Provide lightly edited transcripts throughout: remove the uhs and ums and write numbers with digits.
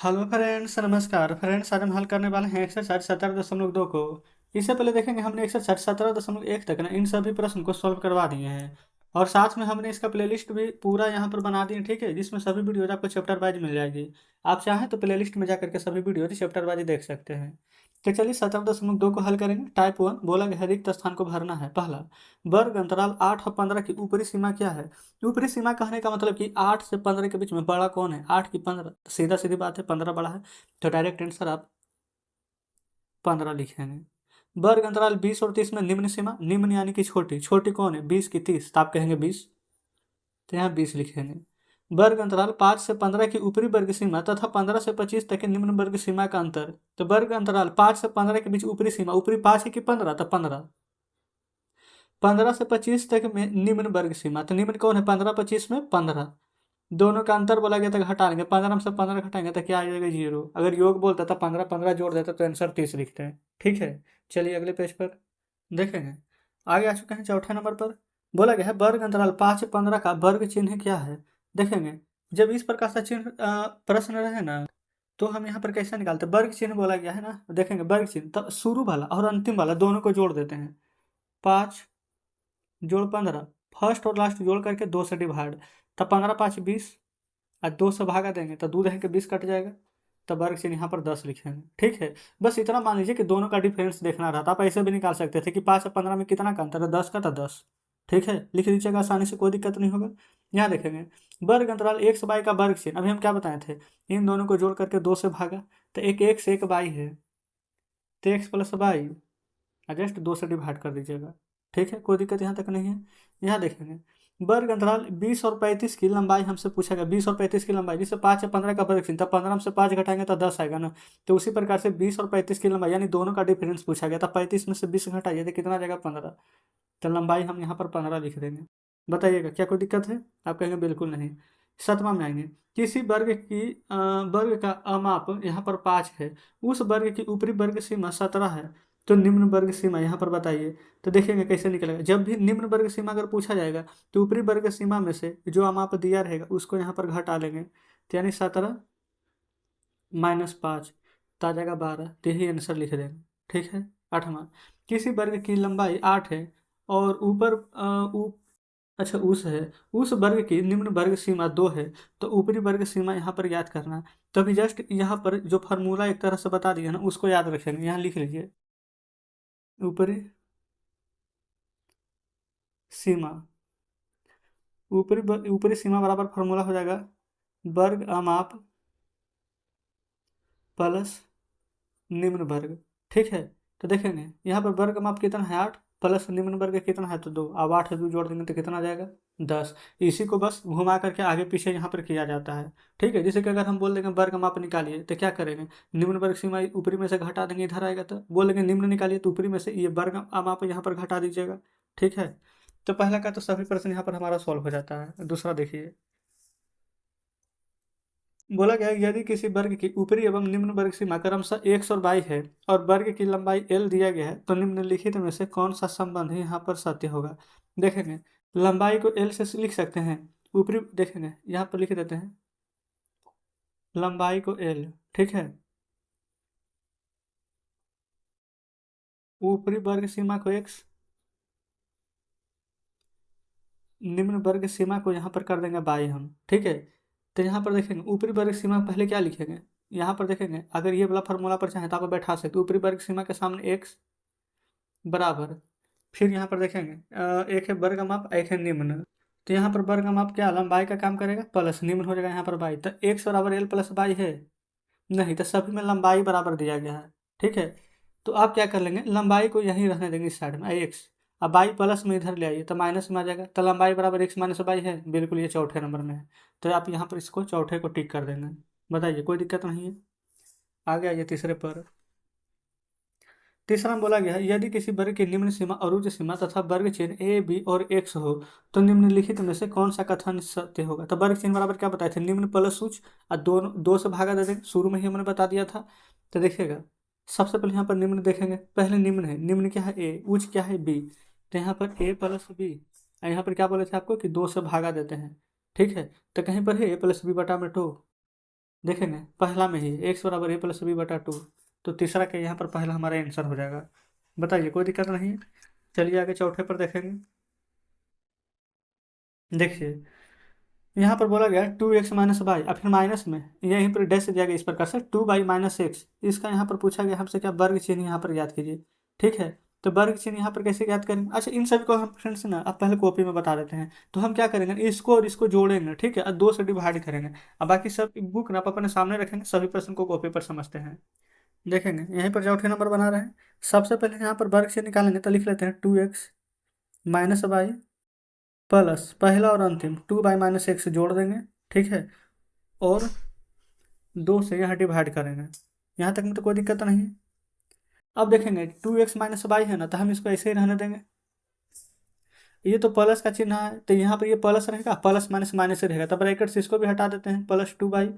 Hello friends, नमस्कार friends. आज हम हल करने वाले हैं एक्सरसाइज 17.2 को। इससे पहले देखेंगे हमने एक्सरसाइज 17.1 तक ना इन सभी प्रश्न को सॉल्व करवा दिए हैं। और साथ में हमने इसका प्लेलिस्ट भी पूरा यहाँ पर बना दी है, ठीक है, जिसमें सभी वीडियोज आपको चैप्टर वाइज मिल जाएगी। आप चाहें तो प्लेलिस्ट में जाकर के सभी वीडियोज चैप्टर वाइज देख सकते हैं। तो चलिए 17.2 को हल करेंगे। टाइप 1 बोला गया है रिक्त स्थान को भरना है। पहला, वर्ग अंतराल 8 और 15 की ऊपरी सीमा क्या है। ऊपरी सीमा कहने का मतलब कि 8 से 15 के बीच में बड़ा कौन है, 8 की 15, तो सीधा सीधी बात है 15 बड़ा है। तो डायरेक्ट आंसर आप 15 लिखेंगे। वर्ग अंतराल 20 और 30 में निम्न सीमा, निम्न यानी कि छोटी, छोटी कौन है, 20 की 30, तो आप कहेंगे 20, तो यहाँ 20 लिखेंगे। वर्ग अंतराल 5 से 15 की ऊपरी वर्ग सीमा तथा 15 से 25 तक के निम्न वर्ग सीमा का अंतर। तो वर्ग अंतराल 5 से 15 के बीच ऊपरी सीमा, ऊपरी 5 है कि 15, तो 15, 15 से 25 तक में निम्न वर्ग सीमा, तो निम्न कौन है, 15, 25 में 15। दोनों का अंतर बोला गया था, घटा लेंगे, 15 में से 15 घटाएंगे तो क्या आ जाएगा, 0। अगर योग बोलता था 15 15 जोड़ देता तो आंसर 30 लिखते हैं, ठीक है। चलिए अगले पेज पर देखेंगे। आगे आ चुके हैं चौथे नंबर पर। बोला गया है वर्ग अंतराल 5 से 15 का वर्ग चिन्ह क्या है। देखेंगे, जब इस प्रकार का चिन्ह प्रश्न रहे ना, तो हम यहाँ पर कैसे निकालते हैं। वर्ग चिन्ह बोला गया है ना, देखेंगे वर्ग चिन्ह तो शुरू वाला और अंतिम वाला दोनों को जोड़ देते हैं। 5 जोड़ 15, फर्स्ट और लास्ट जोड़ करके 2 से डिवाइड, तब 15 5 20, और 2 से भागा देंगे तो 2 देंगे 20 कट जाएगा। तब वर्ग चिन्ह यहाँ पर 10 लिखेंगे, ठीक है। बस इतना मान लीजिए कि दोनों का डिफरेंस देखना रहा था। आप ऐसे भी निकाल सकते थे कि 5 और 15 में कितना का अंतर है, 10 का, तो 10, ठीक है, लिख लीजिएगा आसानी से, कोई दिक्कत नहीं होगा। यहाँ देखेंगे वर्ग अंतराल x बाई का वर्ग चिन्ह, अभी हम क्या बताए थे, इन दोनों को जोड़ करके 2 से भागा, तो एक x एक बाई है, तो x प्लस बाई, जस्ट 2 से डिवाइड कर दीजिएगा, ठीक है, कोई दिक्कत यहाँ तक नहीं है। यहाँ देखेंगे वर्ग अंतराल 20 और 35 की लंबाई हमसे पूछा गया, 20 और 35 की लंबाई, जिससे 5 या 15 का वर्ग चिन्ह, तब 15 में से 5 घटाएंगे तो 10 आएगा ना। तो उसी प्रकार से 20 और 35 की लंबाई यानी दोनों का डिफरेंस पूछा गया था, 35 में से 20 घटाइए तो कितना आ जाएगा, 15। तो लंबाई हम यहाँ पर 15 लिख देंगे। बताइएगा क्या कोई दिक्कत है, आप कहेंगे बिल्कुल नहीं। सतमा में आएंगे, किसी वर्ग की वर्ग का अमाप यहाँ पर 5 है, उस वर्ग की ऊपरी वर्ग सीमा 17 है, तो निम्न वर्ग सीमा यहाँ पर बताइए। तो देखेंगे कैसे निकलेगा। जब भी निम्न वर्ग सीमा अगर पूछा जाएगा तो ऊपरी वर्ग सीमा में से जो अमाप दिया रहेगा उसको यहाँ पर घटा लेंगे, तो यानी 17 -5, तो आ जाएगा 12, तो यही आंसर लिख देंगे, ठीक है। आठवां, किसी वर्ग की लंबाई 8 है और ऊपर अच्छा उस है, उस वर्ग की निम्न वर्ग सीमा 2 है, तो ऊपरी वर्ग सीमा यहाँ पर याद करना। तभी जस्ट यहाँ पर जो फार्मूला एक तरह से बता दिया ना उसको याद रखेंगे, यहाँ लिख लीजिए। ऊपरी सीमा, ऊपरी सीमा बराबर फार्मूला हो जाएगा वर्ग अमाप प्लस निम्न वर्ग, ठीक है। तो देखेंगे यहाँ पर वर्ग माप कितना है, 8, प्लस निम्न वर्ग कितना है, तो 2, अब 8 से 2 जोड़ देंगे तो कितना आ जाएगा, 10। इसी को बस घुमा करके आगे पीछे यहाँ पर किया जाता है, ठीक है। जैसे कि अगर हम बोल देंगे वर्ग माप निकालिए तो क्या करेंगे, निम्न वर्ग सीमा ऊपरी में से घटा देंगे, इधर आएगा, तो बोलेंगे निम्न निकालिए तो ऊपरी में से ये वर्ग माप यहाँ पर घटा दीजिएगा, ठीक है। तो पहला का तो सभी प्रश्न यहाँ पर हमारा सॉल्व हो जाता है। दूसरा देखिए, बोला गया है, यदि किसी वर्ग की ऊपरी एवं निम्न वर्ग सीमा क्रमशः 122 है और वर्ग की लंबाई l दिया गया है, तो निम्नलिखित में से कौन सा संबंध यहाँ पर सत्य होगा। देखेंगे लंबाई को l से लिख सकते हैं, ऊपरी देखेंगे यहाँ पर लिख देते हैं लंबाई को l, ठीक है, ऊपरी वर्ग सीमा को x, निम्न वर्ग सीमा को यहाँ पर कर देंगे बाई हम, ठीक है। तो यहाँ पर देखेंगे ऊपरी वर्ग सीमा पहले क्या लिखेंगे, यहाँ पर देखेंगे अगर ये वाला फार्मूला पर चाहें तो आप बैठा सकते, ऊपरी वर्ग सीमा के सामने x बराबर, फिर यहाँ पर देखेंगे एक है वर्ग माप, एक है निम्न। तो यहाँ पर वर्ग माप क्या लंबाई का काम करेगा, प्लस निम्न हो जाएगा यहाँ पर बाई, तो x बराबर l प्लस बाई है नहीं, तो सभी में लंबाई बराबर दिया गया है, ठीक है। तो आप क्या कर लेंगे, लंबाई को यहीं रहने देंगे इस साइड में x, अब बाई प्लस में इधर ले आइए तो माइनस में आ जाएगा, तो लंबाई बराबर x माइनस बाई है, बिल्कुल ये चौथे नंबर में है। तो आप यहाँ पर इसको चौथे को टिक कर देंगे। बताइए कोई दिक्कत नहीं है। आगे आइए तीसरे पर। तीसरा में बोला गया है, यदि किसी वर्ग की निम्न सीमा और उच्च सीमा तथा वर्ग चिन्ह ए बी और एक्स हो, तो निम्नलिखित में से कौन सा कथन सत्य होगा। तो वर्ग चिन्ह बराबर क्या बताए थे, निम्न प्लस उच्च, और दोनों 2 से भागा दे देंगे, शुरू में ही हमने बता दिया था। तो देखिएगा सबसे पहले यहाँ पर निम्न देखेंगे, पहले निम्न है, निम्न क्या है ए, उच्च क्या है बी, तो यहाँ पर ए प्लस बी, यहाँ पर क्या बोले थे आपको कि 2 से भागा देते हैं, ठीक है। तो कहीं पर है ए प्लस बी बटा में 2, देखेंगे पहला में ही एक्स बराबर ए प्लस बी बटा टू, तो तीसरा के यहाँ पर पहला हमारा आंसर हो जाएगा। बताइए कोई दिक्कत नहीं है। चलिए आगे चौथे पर देखेंगे। देखिए यहाँ पर बोला गया 2x माइनस बाई और फिर माइनस में यहीं पर डैश दिया गया इस प्रकार से 2 बाई माइनस एक्स। इसका यहाँ पर पूछा गया हमसे क्या, वर्ग चिन्ह यहाँ पर याद कीजिए। ठीक है, तो वर्ग चिन्ह यहाँ पर कैसे याद करेंगे। अच्छा इन सभी को हम फ्रेंड्स ना अब पहले कॉपी में बता देते हैं। तो हम क्या करेंगे, इसको और इसको जोड़ेंगे, ठीक है, और 2 से डिवाइड करेंगे। अब बाकी सब बुक ना आप अपने सामने रखेंगे, सभी प्रश्न को कॉपी पर समझते हैं। देखेंगे यहीं पर चौथे नंबर बना रहे हैं। सबसे पहले यहाँ पर वर्ग चिन्ह निकालेंगे, तो लिख लेते हैं 2x माइनस बाई प्लस पहला और अंतिम 2 बाई माइनस एक्स जोड़ देंगे। ठीक है, और 2 से यहाँ डिवाइड करेंगे। यहाँ तक में तो कोई दिक्कत नहीं है। अब देखेंगे 2x माइनस बाई है ना, तो हम इसको ऐसे ही रहने देंगे। ये तो प्लस का चिन्ह है, तो यहाँ पर ये प्लस रहेगा, प्लस माइनस माइनस ही रहेगा, तो ब्रैकेट से इसको भी हटा देते हैं। +2 बाई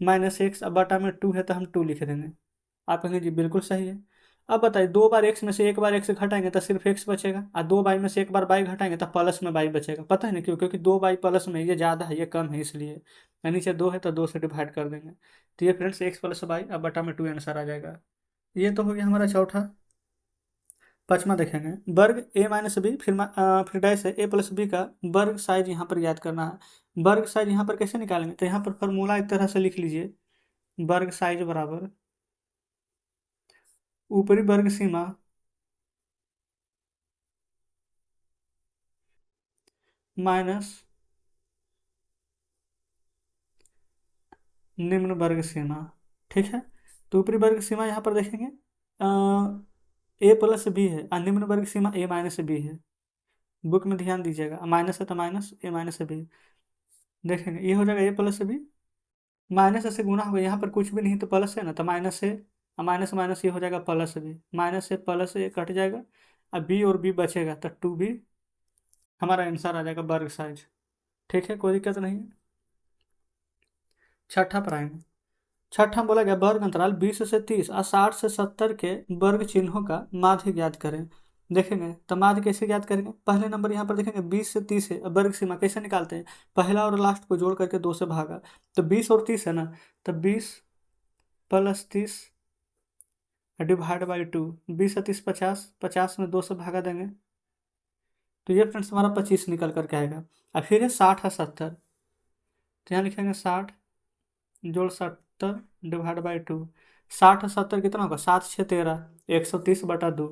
माइनस एक्स, अब बटा में 2 है तो हम 2 लिख देंगे। आप कहेंगे जी बिल्कुल सही है। अब बताइए 2 बार एक्स में से एक बार एक्स घटाएंगे तो सिर्फ एक्स बचेगा, और 2 बाई में से एक बार बाई घटाएंगे तो प्लस में बाई बचेगा। पता है ना क्यों, क्योंकि 2 बाई प्लस में ये ज़्यादा है ये कम है, इसलिए नीचे 2 है तो 2 से डिवाइड कर देंगे। तो ये फ्रेंड्स एक्स प्लस बाई, अब बटा में 2 आंसर आ जाएगा। ये तो हो गया हमारा चौथा। पाँचवा देखेंगे वर्ग ए माइनस बी, फिर डैश है ए प्लस बी का वर्ग साइज यहाँ पर याद करना है। वर्ग साइज यहाँ पर कैसे निकालेंगे, तो यहाँ पर फॉर्मूला एक तरह से लिख लीजिए। वर्ग साइज बराबर ऊपरी वर्ग सीमा माइनस निम्न वर्ग सीमा। ठीक है, तो ऊपरी वर्ग सीमा यहाँ पर देखेंगे ए प्लस बी है और निम्न वर्ग सीमा ए माइनस बी है। बुक में ध्यान दीजिएगा, माइनस है तो माइनस, ए माइनस बी। देखेंगे ये हो जाएगा ए प्लस बी, माइनस से गुना होगा, यहाँ पर कुछ भी नहीं तो प्लस है ना, तो माइनस से माइनस माइनस ये हो जाएगा प्लस बी, माइनस से प्लस ये कट जाएगा, अब बी और बी बचेगा तो 2b हमारा आंसर आ जाएगा वर्ग साइज। ठीक है, कोई दिक्कत नहीं है। छठा पर आएंगे। छठा बोला गया वर्ग अंतराल 20 से 30 और 60 से 70 के वर्ग चिन्हों का माध्य ज्ञात करें। देखेंगे तो माध्य कैसे ज्ञात करेंगे, पहले नंबर यहाँ पर देखेंगे 20 से 30 है, अब वर्ग सीमा कैसे निकालते हैं, पहला और लास्ट को जोड़ करके 2 से भागा, तो 20 और 30 है ना, तो 20 + 30 डिवाइड बाई 2, 20 और 30 50, 50 में 2 से भागा देंगे, तो ये फ्रेंड्स हमारा 25 निकल करके आएगा। और फिर है 60 और 70, तो यहाँ लिखेंगे 60 जोड़ 70 डिवाइड बाई 2, 60 और 70 कितना होगा, 7 6 13, 130/2,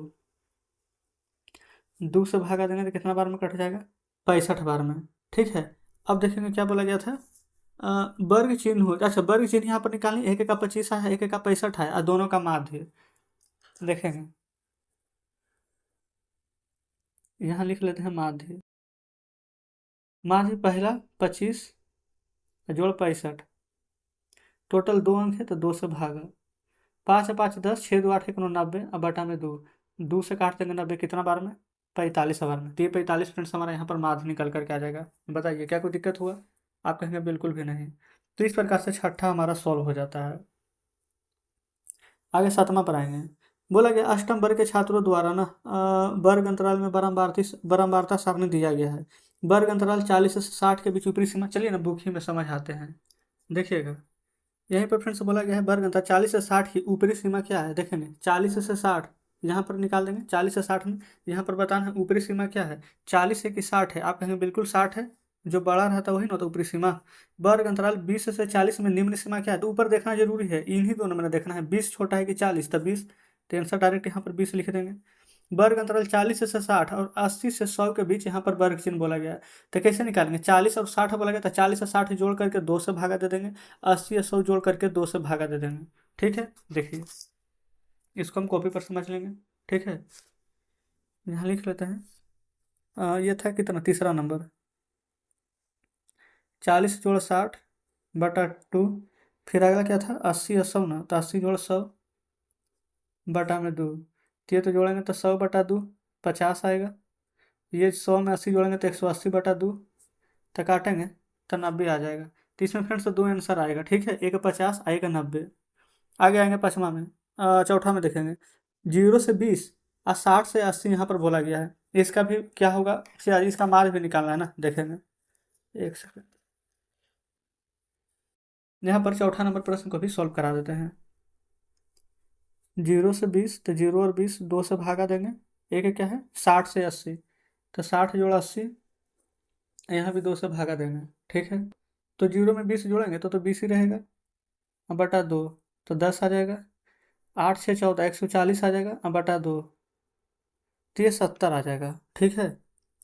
2 से भागा देंगे तो कितना बार में कट जाएगा, 65 बार में। ठीक है, अब देखेंगे क्या बोला गया था, वर्ग चिन्ह हो, अच्छा वर्ग चिन्ह यहाँ पर निकालें, एक का 25 है, एक का 65 है, और दोनों का माध्य देखेंगे। यहाँ लिख लेते हैं माध्य। माध्य पहला 25 जोड़ 65, टोटल 2 अंक है तो 2 से भागा, 5 5 10, 6 2 8 1 9 90, अब बटा में 2, 2 से काट देंगे 90 कितना बार में, 45 बार में। तो ये 45 फ्रेंड्स हमारा यहाँ पर माध्य निकल करके आ जाएगा। बताइए क्या कोई दिक्कत हुआ, आप कहेंगे बिल्कुल भी नहीं। तो इस प्रकार से छठा हमारा सॉल्व हो जाता है। आगे सातवां पर आएंगे। बोला गया अष्टम वर्ग के छात्रों द्वारा ना वर्ग अंतराल में बारंबारता सारणी दिया गया है। वर्ग अंतराल 40 से 60 के बीच ऊपरी सीमा, चलिए ना बुक ही में समझ आते हैं। देखिएगा यहीं पर फ्रेंड्स बोला गया है वर्ग अंतर 40 से 60 की ऊपरी सीमा क्या है, देखेंगे 40 से 60 यहाँ पर निकाल देंगे, 40 से 60 में यहाँ पर बताना है ऊपरी सीमा क्या है, 40 है कि 60 है, आप कहेंगे बिल्कुल 60 है, जो बड़ा रहता है वही ना होता ऊपरी सीमा। वर्ग अंतराल 20 से 40 में निम्न सीमा क्या है, तो ऊपर देखना जरूरी है, इन्हीं दोनों में देखना है 20 छोटा है कि 40, तो 20, तो आंसर डायरेक्ट यहाँ पर 20 लिख देंगे। वर्ग अंतराल 40 से 60 और 80 से 100 के बीच यहाँ पर वर्ग चिन्ह बोला गया है, तो कैसे निकालेंगे, 40 और 60 बोला गया तो 40 और 60 जोड़ करके 2 से भागा दे देंगे, 80 और 100 जोड़ करके 2 से भागा दे देंगे। ठीक है, देखिए इसको हम कॉपी पर समझ लेंगे। ठीक है, यहाँ लिख लेते हैं। ये था कितना, तीसरा नंबर, 40 जोड़ 60/2, फिर अगला क्या था 80 और 100 ना, तो 80 जोड़ 100/2, तो ये तो जोड़ेंगे तो 100/2 50 आएगा, ये 100 में 80 जोड़ेंगे तो 180/2, तो काटेंगे तो 90 आ जाएगा। तो इसमें फ्रेंड्स दो आंसर आएगा। ठीक है, एक 50 एक 90। आगे आएंगे पाँचवा में, चौथा में देखेंगे 0 से 20 और 60 से 80 यहाँ पर बोला गया है, इसका भी क्या होगा, शायद इसका मार्ग भी निकालना है ना, देखेंगे एक सेकंड। यहाँ पर चौथा नंबर प्रश्न को भी सॉल्व करा देते हैं। 0 से 20, तो 0 और 20 2 से भागा देंगे। एक क्या है 60 से 80, तो 60 + 80, यहाँ भी 2 से भागा देंगे। ठीक है, तो 0 में 20 जोड़ेंगे तो 20 ही रहेगा। अब बटा 2, तो 10 आ जाएगा। 8 × 6 = 14, 140 आ जाएगा। अब बटा 2, तो ये 70 आ जाएगा। ठीक है,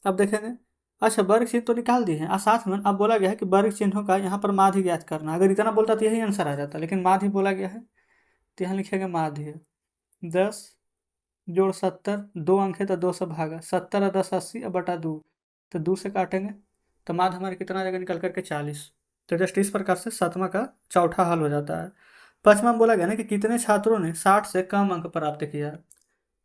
अब देखेंगे। अच्छा, वर्ग चिन्ह तो निकाल दिए हैं, और साथ में अब बोला गया है कि वर्ग चिन्हों का यहाँ पर माध्य ज्ञात करना। अगर इतना बोलता तो यही आंसर आ जाता, लेकिन माध्य बोला गया है, तो यहाँ लिखेंगे माध्य। 10 + 70, 2 अंक है तो 2 से भागा। 70 और 10 80, अब बटा 2, तो 2 से काटेंगे तो माध्य हमारे कितना आ जाएगा निकल करके 40। तो जस्ट इस प्रकार से सातवां का चौथा हल हो जाता है। पांचवा में बोला गया ना कि कितने छात्रों ने 60 से कम अंक प्राप्त किया।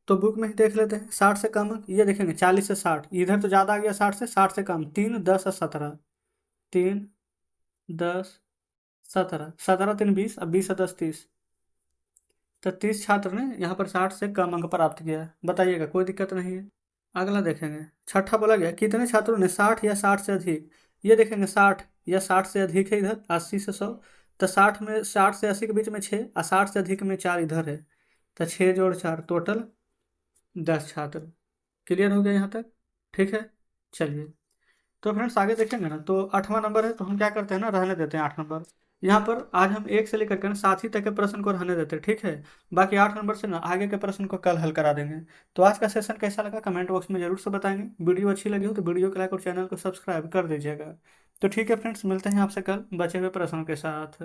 तो बुक में ही देख लेते हैं। 60 से कम अंक ये देखेंगे, 40 से 60, इधर तो ज़्यादा आ गया 60 से कम। 3 10 और 17, 3 10 17, 17 3 20, अब 20 और 10 30, तो 30 छात्र ने यहाँ पर 60 से कम अंक प्राप्त किया है। बताइएगा, कोई दिक्कत नहीं है। अगला देखेंगे, छठा बोला गया कितने छात्रों ने 60 या 60 से अधिक। ये देखेंगे 60 या 60 से अधिक है इधर, 80 से 100, तो 60 से 80 के बीच में 6, और 60 से अधिक में 4 इधर है, तो 6 जोड़ 4 टोटल 10 छात्र। क्लियर हो गया यहाँ तक? ठीक है, चलिए। तो फ्रेंड्स आगे देखेंगे ना, तो 8वां नंबर है, तो हम क्या करते हैं ना, रहने देते हैं 8 नंबर। यहाँ पर आज हम 1 से लेकर के ना 7 ही तक के प्रश्न को रहने देते हैं। ठीक है, बाकी 8 नंबर से ना आगे के प्रश्न को कल हल करा देंगे। तो आज का सेशन कैसा लगा कमेंट बॉक्स में जरूर से बताएंगे। वीडियो अच्छी लगी हो तो वीडियो को लाइक और चैनल को सब्सक्राइब कर दीजिएगा। तो ठीक है फ्रेंड्स, मिलते हैं आपसे कल बचे हुए प्रश्नों के साथ।